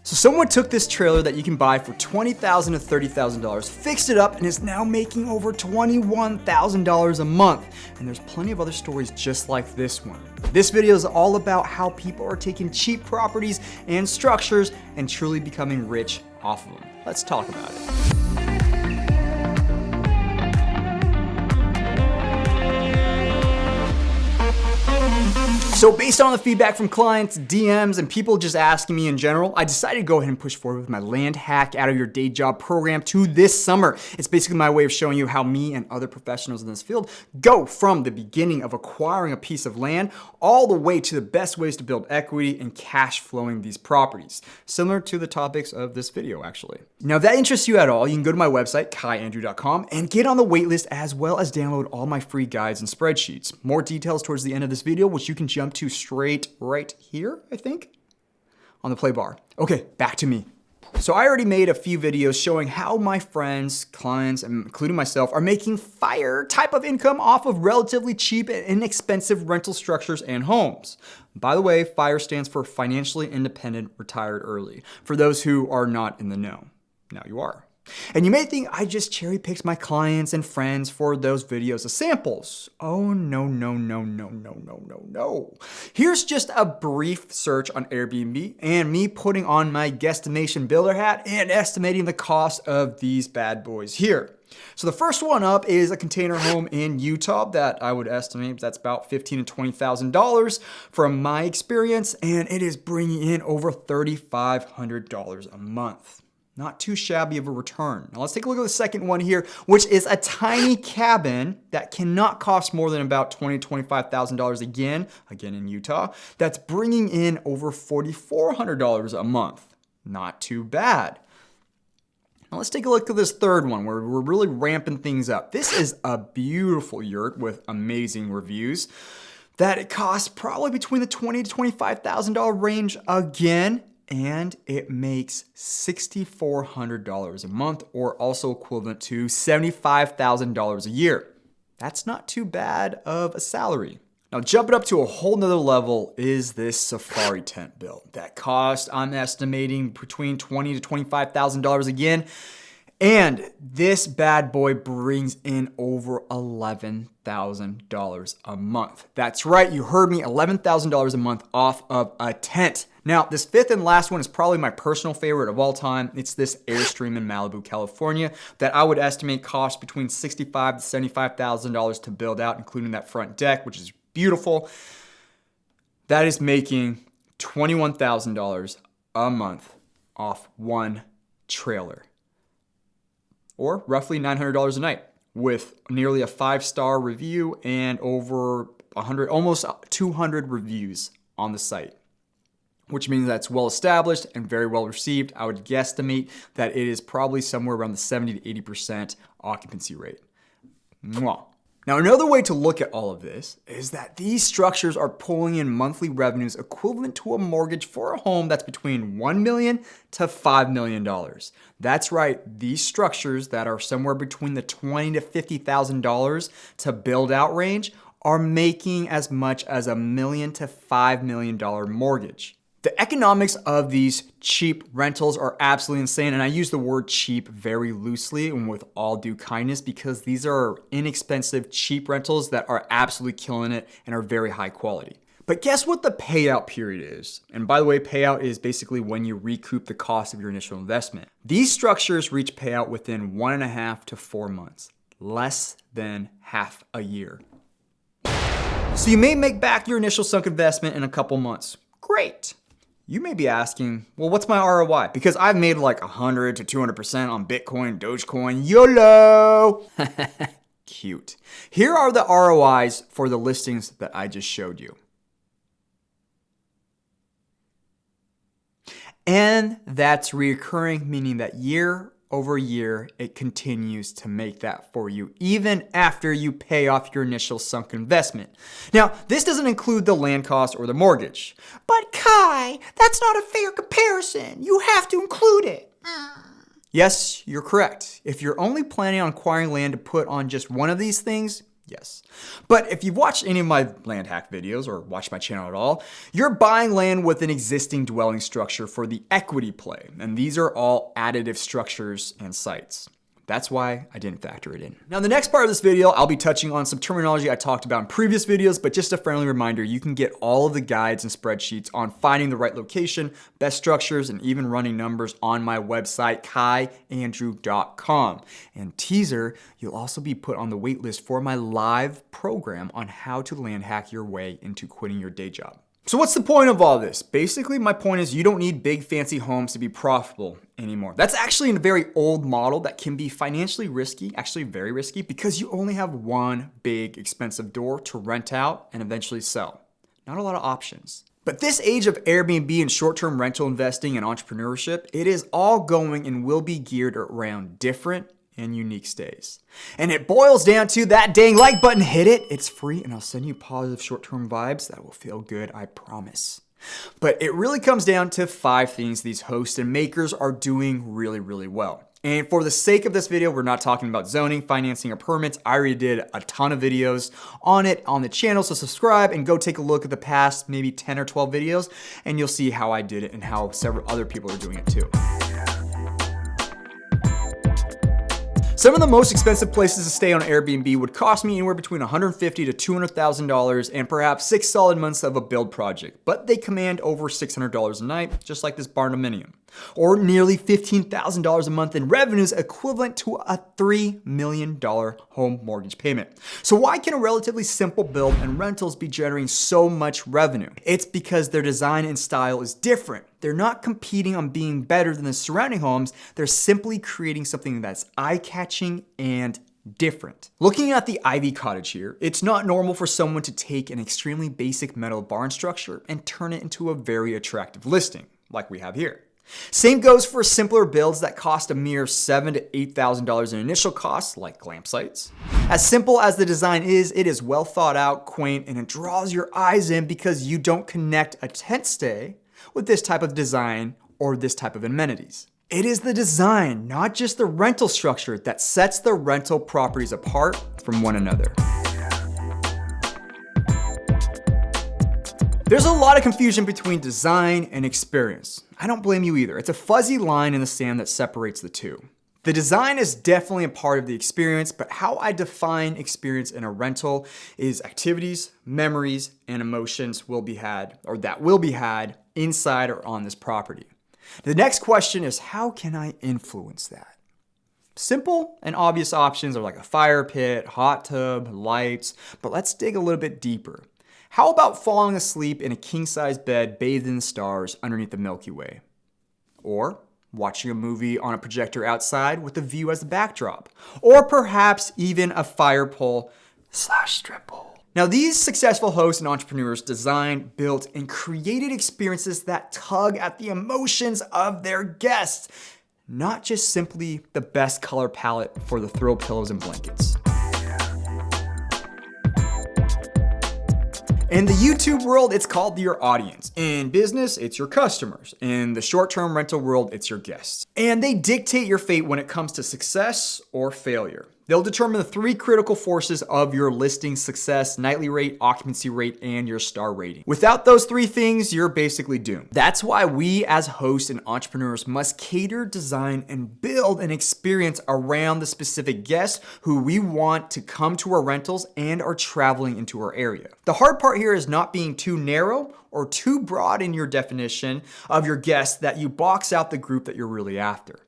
So someone took this trailer that you can buy for $20,000 to $30,000, fixed it up, and is now making over $21,000 a month. And there's plenty of other stories just like this one. This video is all about how people are taking cheap properties and structures and truly becoming rich off of them. Let's talk about it. So based on the feedback from clients, DMs, and people just asking me in general, I decided to go ahead and push forward with my Land Hack Out of Your Day Job program to this summer. It's basically my way of showing you how me and other professionals in this field go from the beginning of acquiring a piece of land all the way to the best ways to build equity and cash flowing these properties. Similar to the topics of this video, actually. Now, if that interests you at all, you can go to my website, kaiandrew.com, and get on the waitlist as well as download all my free guides and spreadsheets. More details towards the end of this video, which you can jump to straight right here, I think, on the play bar. Okay, back to me. So I already made a few videos showing how my friends, clients, and including myself, are making FIRE type of income off of relatively cheap and inexpensive rental structures and homes. By the way, FIRE stands for Financially Independent Retired Early, for those who are not in the know. Now you are. And you may think I just cherry picked my clients and friends for those videos as samples. Oh, no. Here's just a brief search on Airbnb and me putting on my guesstimation builder hat and estimating the cost of these bad boys here. So the first one up is a container home in Utah that I would estimate that's about $15,000 to $20,000 from my experience, and it is bringing in over $3,500 a month. Not too shabby of a return. Now let's take a look at the second one here, which is a tiny cabin that cannot cost more than about $20,000 to $25,000 again in Utah. That's bringing in over $4,400 a month. Not too bad. Now let's take a look at this third one where we're really ramping things up. This is a beautiful yurt with amazing reviews that it costs probably between the $20,000 to $25,000 range again. And it makes $6,400 a month, or also equivalent to $75,000 a year. That's not too bad of a salary. Now, jumping up to a whole nother level is this safari tent build that cost, I'm estimating, between $20,000 to $25,000 again. And this bad boy brings in over $11,000 a month. That's right, you heard me, $11,000 a month off of a tent. Now, this fifth and last one is probably my personal favorite of all time. It's this Airstream in Malibu, California, that I would estimate costs between $65,000 to $75,000 to build out, including that front deck, which is beautiful. That is making $21,000 a month off one trailer, or roughly $900 a night, with nearly a 5-star review and over 100, almost 200 reviews on the site, which means that's well established and very well received. I would guesstimate that it is probably somewhere around the 70 to 80% occupancy rate. Mwah. Now, another way to look at all of this is that these structures are pulling in monthly revenues equivalent to a mortgage for a home that's between $1 million to $5 million. That's right, these structures that are somewhere between the $20,000 to $50,000 to build out range are making as much as $1 million to $5 million mortgage. The economics of these cheap rentals are absolutely insane, and I use the word cheap very loosely and with all due kindness because these are inexpensive, cheap rentals that are absolutely killing it and are very high quality. But guess what the payout period is? And by the way, payout is basically when you recoup the cost of your initial investment. These structures reach payout within 1.5 to 4 months, less than half a year. So you may make back your initial sunk investment in a couple months. Great. You may be asking, well, what's my ROI? Because I've made like 100 to 200% on Bitcoin, Dogecoin, YOLO. Cute. Here are the ROIs for the listings that I just showed you. And that's recurring, meaning that year over year, it continues to make that for you, even after you pay off your initial sunk investment. Now, this doesn't include the land cost or the mortgage. But Kai, that's not a fair comparison. You have to include it. Yes, you're correct. If you're only planning on acquiring land to put on just one of these things, Yes. But if you've watched any of my land hack videos or watched my channel at all, you're buying land with an existing dwelling structure for the equity play. And these are all additive structures and sites. That's why I didn't factor it in. Now, in the next part of this video, I'll be touching on some terminology I talked about in previous videos, but just a friendly reminder, you can get all of the guides and spreadsheets on finding the right location, best structures, and even running numbers on my website, kaiandrew.com. And teaser, you'll also be put on the wait list for my live program on how to land hack your way into quitting your day job. So what's the point of all this? Basically, my point is you don't need big fancy homes to be profitable anymore. That's actually a very old model that can be financially risky, actually very risky, because you only have one big expensive door to rent out and eventually sell. Not a lot of options. But this age of Airbnb and short-term rental investing and entrepreneurship, it is all going and will be geared around different and unique stays. And it boils down to that dang like button, hit it. It's free and I'll send you positive short-term vibes that will feel good, I promise. But it really comes down to 5 things these hosts and makers are doing really, really well. And for the sake of this video, we're not talking about zoning, financing, or permits. I already did a ton of videos on it on the channel, so subscribe and go take a look at the past maybe 10 or 12 videos, and you'll see how I did it and how several other people are doing it too. Some of the most expensive places to stay on Airbnb would cost me anywhere between $150,000 to $200,000 and perhaps 6 solid months of a build project, but they command over $600 a night, just like this barndominium, or nearly $15,000 a month in revenues equivalent to a $3 million home mortgage payment. So why can a relatively simple build and rentals be generating so much revenue? It's because their design and style is different. They're not competing on being better than the surrounding homes. They're simply creating something that's eye-catching and different. Looking at the Ivy Cottage here, it's not normal for someone to take an extremely basic metal barn structure and turn it into a very attractive listing, like we have here. Same goes for simpler builds that cost a mere $7,000 to $8,000 in initial costs, like glamp sites. As simple as the design is, it is well thought out, quaint, and it draws your eyes in because you don't connect a tent stay with this type of design or this type of amenities. It is the design, not just the rental structure, that sets the rental properties apart from one another. There's a lot of confusion between design and experience. I don't blame you either. It's a fuzzy line in the sand that separates the two. The design is definitely a part of the experience, but how I define experience in a rental is activities, memories, and emotions will be had, or that will be had inside or on this property. The next question is, how can I influence that? Simple and obvious options are like a fire pit, hot tub, lights, but let's dig a little bit deeper. How about falling asleep in a king-size bed bathed in the stars underneath the Milky Way? Or watching a movie on a projector outside with the view as the backdrop? Or perhaps even a fire pole / strip pole. Now, these successful hosts and entrepreneurs designed, built, and created experiences that tug at the emotions of their guests, not just simply the best color palette for the throw pillows and blankets. In the YouTube world, it's called your audience. In business, it's your customers. In the short-term rental world, it's your guests. And they dictate your fate when it comes to success or failure. They'll determine the 3 critical forces of your listing success: nightly rate, occupancy rate, and your star rating. Without those 3 things, you're basically doomed. That's why we as hosts and entrepreneurs must cater, design, and build an experience around the specific guests who we want to come to our rentals and are traveling into our area. The hard part here is not being too narrow or too broad in your definition of your guests that you box out the group that you're really after.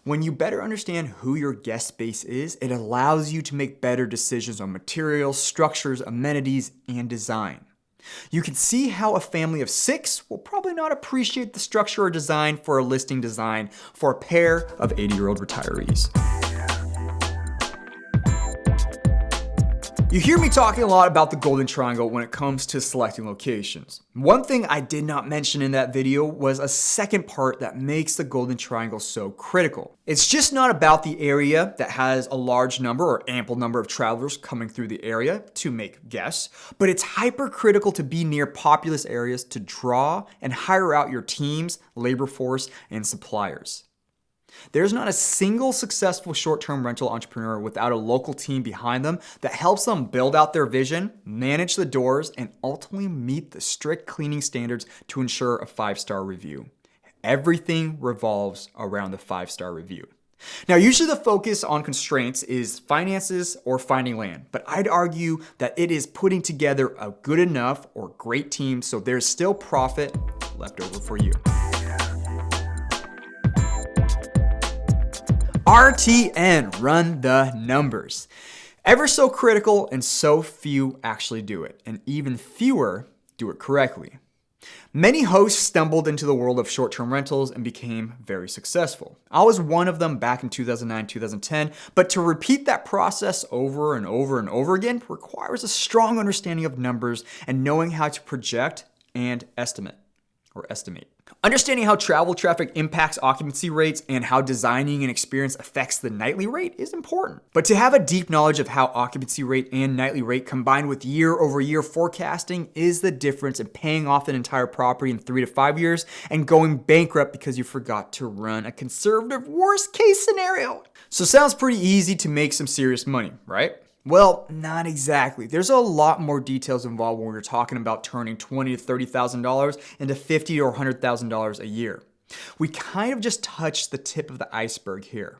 When you better understand who your guest base is, it allows you to make better decisions on materials, structures, amenities, and design. You can see how a family of 6 will probably not appreciate the structure or design for a listing design for a pair of 80-year-old retirees. You hear me talking a lot about the golden triangle when it comes to selecting locations. One thing I did not mention in that video was a second part that makes the golden triangle so critical. It's just not about the area that has a large number or ample number of travelers coming through the area to make guests, but it's hypercritical to be near populous areas to draw and hire out your teams, labor force, and suppliers. There's not a single successful short-term rental entrepreneur without a local team behind them that helps them build out their vision, manage the doors, and ultimately meet the strict cleaning standards to ensure a 5-star review. Everything revolves around the 5-star review. Now, usually the focus on constraints is finances or finding land, but I'd argue that it is putting together a good enough or great team so there's still profit left over for you. RTN, run the numbers. Ever so critical, and so few actually do it, and even fewer do it correctly. Many hosts stumbled into the world of short-term rentals and became very successful. I was one of them back in 2009, 2010, but to repeat that process over and over and over again requires a strong understanding of numbers and knowing how to project and estimate. Understanding how travel traffic impacts occupancy rates and how designing an experience affects the nightly rate is important. But to have a deep knowledge of how occupancy rate and nightly rate combined with year-over-year forecasting is the difference in paying off an entire property in 3 to 5 years and going bankrupt because you forgot to run a conservative worst-case scenario. So sounds pretty easy to make some serious money, right? Well, not exactly. There's a lot more details involved when we're talking about turning $20,000 to $30,000 into $50,000 or $100,000 a year. We kind of just touched the tip of the iceberg here.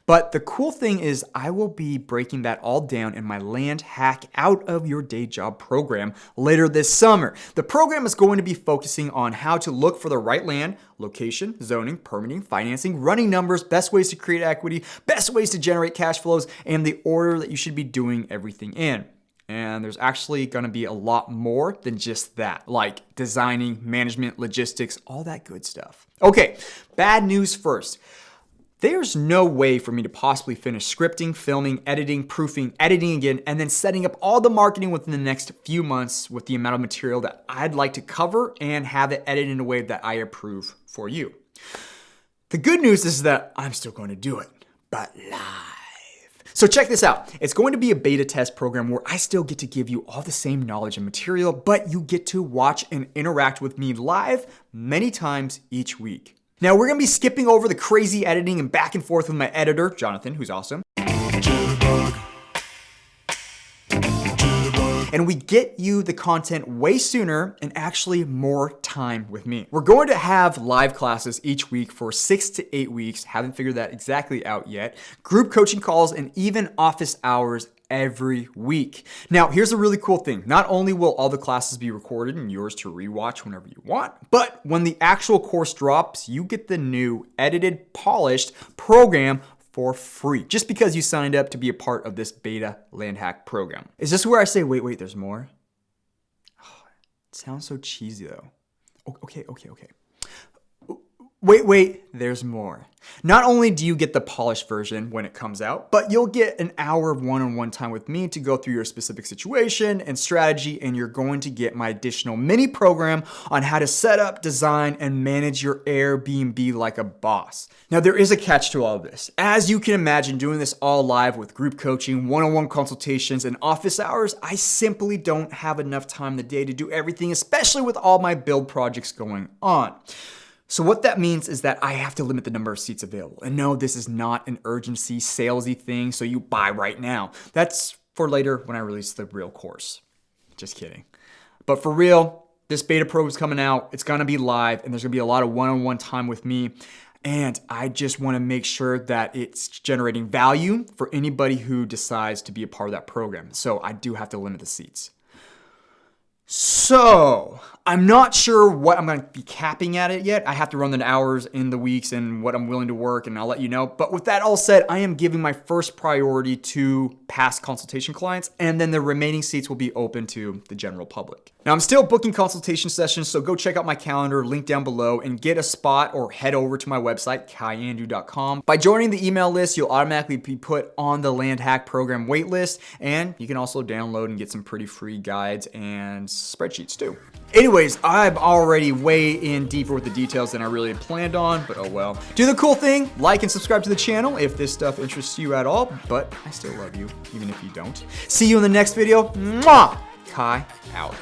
But the cool thing is I will be breaking that all down in my Land Hack Out of Your Day Job program later this summer. The program is going to be focusing on how to look for the right land, location, zoning, permitting, financing, running numbers, best ways to create equity, best ways to generate cash flows, and the order that you should be doing everything in. And there's actually going to be a lot more than just that, like designing, management, logistics, all that good stuff. Okay, bad news first. There's no way for me to possibly finish scripting, filming, editing, proofing, editing again, and then setting up all the marketing within the next few months with the amount of material that I'd like to cover and have it edited in a way that I approve for you. The good news is that I'm still going to do it, but live. So check this out. It's going to be a beta test program where I still get to give you all the same knowledge and material, but you get to watch and interact with me live many times each week. Now, we're going to be skipping over the crazy editing and back and forth with my editor, Jonathan, who's awesome. And we get you the content way sooner and actually more time with me. We're going to have live classes each week for 6 to 8 weeks. Haven't figured that exactly out yet. Group coaching calls and even office hours every week. Now, here's a really cool thing. Not only will all the classes be recorded and yours to rewatch whenever you want, but when the actual course drops, you get the new edited, polished program for free, just because you signed up to be a part of this beta land hack program. Is this where I say, wait, there's more? Oh, it sounds so cheesy though. Okay. Wait, there's more. Not only do you get the polished version when it comes out, but you'll get an hour of one-on-one time with me to go through your specific situation and strategy, and you're going to get my additional mini program on how to set up, design, and manage your Airbnb like a boss. Now, there is a catch to all of this. As you can imagine, doing this all live with group coaching, one-on-one consultations, and office hours, I simply don't have enough time in the day to do everything, especially with all my build projects going on. So what that means is that I have to limit the number of seats available. And no, this is not an urgency, salesy thing, so you buy right now. That's for later when I release the real course. Just kidding. But for real, this beta program is coming out. It's gonna be live, and there's gonna be a lot of one-on-one time with me. And I just wanna make sure that it's generating value for anybody who decides to be a part of that program. So I do have to limit the seats. So, I'm not sure what I'm going to be capping at it yet. I have to run the hours in the weeks and what I'm willing to work, and I'll let you know. But with that all said, I am giving my first priority to past consultation clients, and then the remaining seats will be open to the general public. Now, I'm still booking consultation sessions, so go check out my calendar, link down below, and get a spot or head over to my website, kyandu.com. By joining the email list, you'll automatically be put on the Land Hack program waitlist, and you can also download and get some pretty free guides and spreadsheets too. Anyways, I'm already way in deeper with the details than I really had planned on, but oh well. Do the cool thing, like and subscribe to the channel if this stuff interests you at all, but I still love you, even if you don't. See you in the next video. Mwah! Kai out.